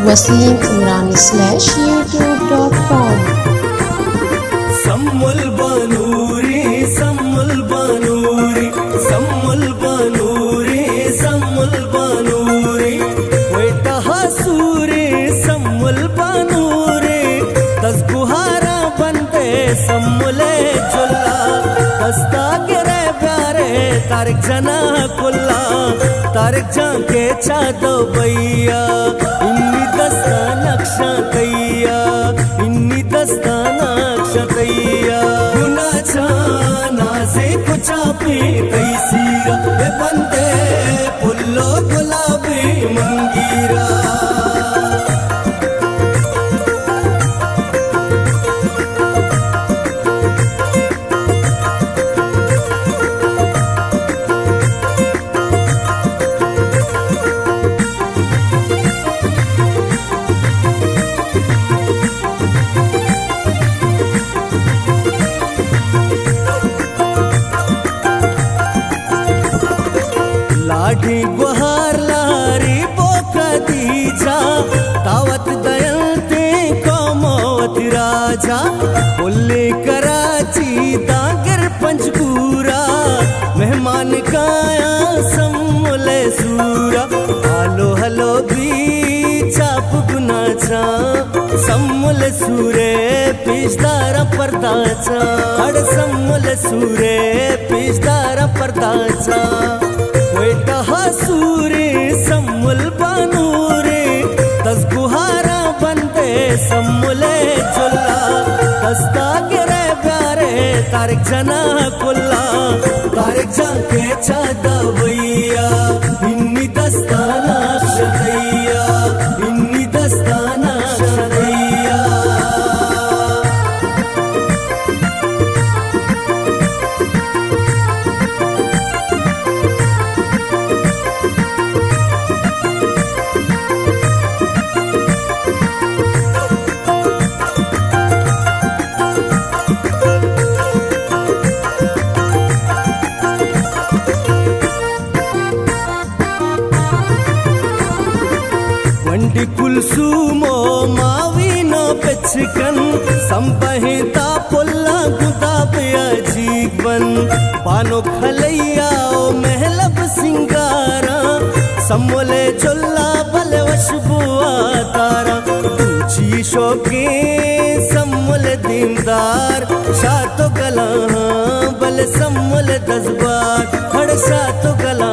wasim_imran/youtube.com. सम्मुल Banuri सम्मुल Banuri सम्मुल Banuri सम्मुल Banuri वेटा हसूरी सम्मुल Banuri दस गुहारा बनते सम्मुले चुल्ला दस्ता गिरे प्यारे तारिक जना कुल्ला तारिक जाके चादो भैया इन्नी दस्ता नक्शा कैया इन्नी दस्ता नक्शा कैया गुनाचा नाजे कुचापी कैसीरा ये बंदे पुल्लो गुलाबी मंगीरा लाठी गुहार लारी बोका दीजा दावत दयलते कौमवत राजा बुल्ले कराची दागर पंचपूरा मेहमान काया सम्मुले सूरा हालो हलो भी चाप गुनाचा सम्मुले सूरे पिछदारा परदाचा हड़ सम्मुले सूरे पिछदारा परदाचा वेटा हसूरे सम्मुल बनूरे दस गुहारा बनते सम्मुले चुल्ला दस्ता गिरे प्यारे तारिक जना कुल्ला तारिक जाके चादा भैया इन्नी दस्ता नक्शा दैया इन्नी दस्ता नक्शा दैया వంటి కుల్సుమో మావినో పెచ్చుకన్ సంపహిత పొల్ల గుదాబయ జీవన్ పానో ఖలయ్యాओ महलब सिंगारा सम्मोले चोल्ला बले वशबुआ तारा तुझी शोके सम्मोले दीनदार शातो गला बले सम्मोले दसबार हड़ शातो गला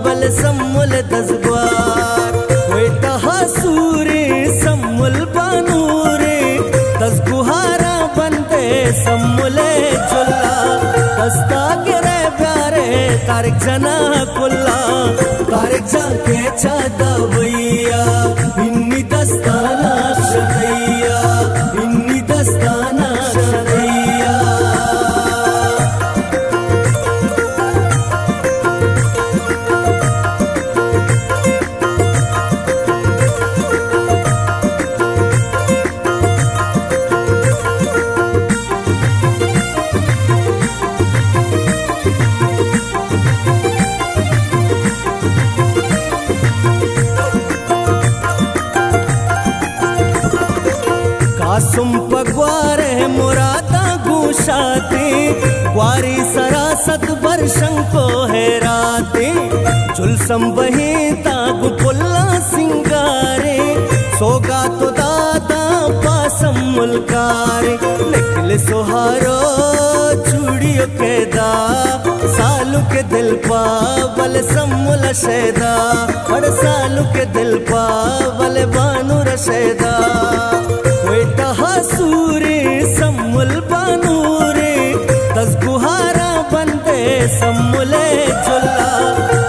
बले सम्मोले दसबार वेटा हसूरे सम्मुल बनूरे दस गुहारा बनते सम्मुले चुल्ला दस्ता गिरे प्यारे तारिक जना कुल्ला तारिक जाके चादा भैया इन्नी दस्ता नक्शा दैया इन्नी दस्ता नक्शा दैया कासुम पगवारे मुरादा गुशाते ग्वारी सरासत वर्षं को है राते झुलसम बहे तागु पुल्ला सिंगारे सोगा तो दादा पासम मुलकारे निकले सुहारो चूड़ियों के दा सालू के दिल पा बल सम्मुल शेदा हर सालू के दिल पा बल बानू रशेदा वेटा हसूरे सम्मुल बनूरे दस गुहारा बनते सम्मुले चुल्ला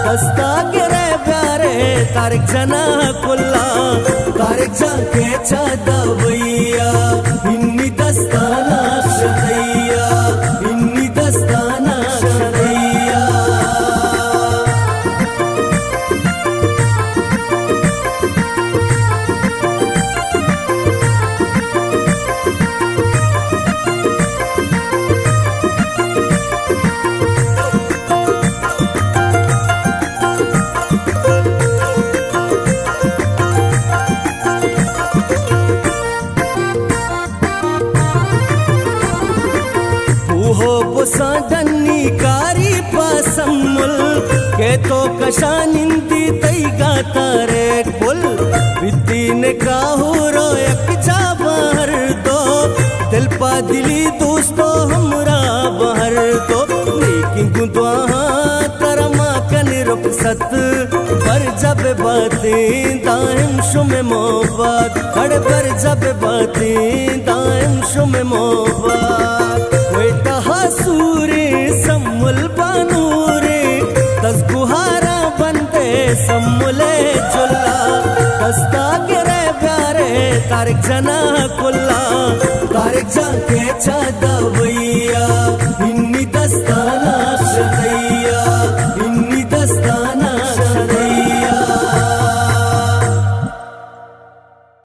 दस्ता गिरे प्यारे तारिक जना कुल्ला तारिक जाके चादा भैया इन्नी दस्ता नक्शा दैया इन्नी दस्ता नक्शा दैया तो कशा निंदी तई गाता रे कुल वित्तीन काहूरो एक जा बाहर दो दिल पा दिली दोस्तों हमरा बाहर दो लेकिन गुदवा तरमा कन रुक सत पर जब बातें दायम शुम मोहब्बत खड़ पर जब बातें दायम शुम मोहब्बत वेटा हसूरे सम्मुल बानूरे दस गुहारा बनते सम्मुले चुल्ला दस्ता गिरे प्यारे तारिक जना कुल्ला तारिक जा के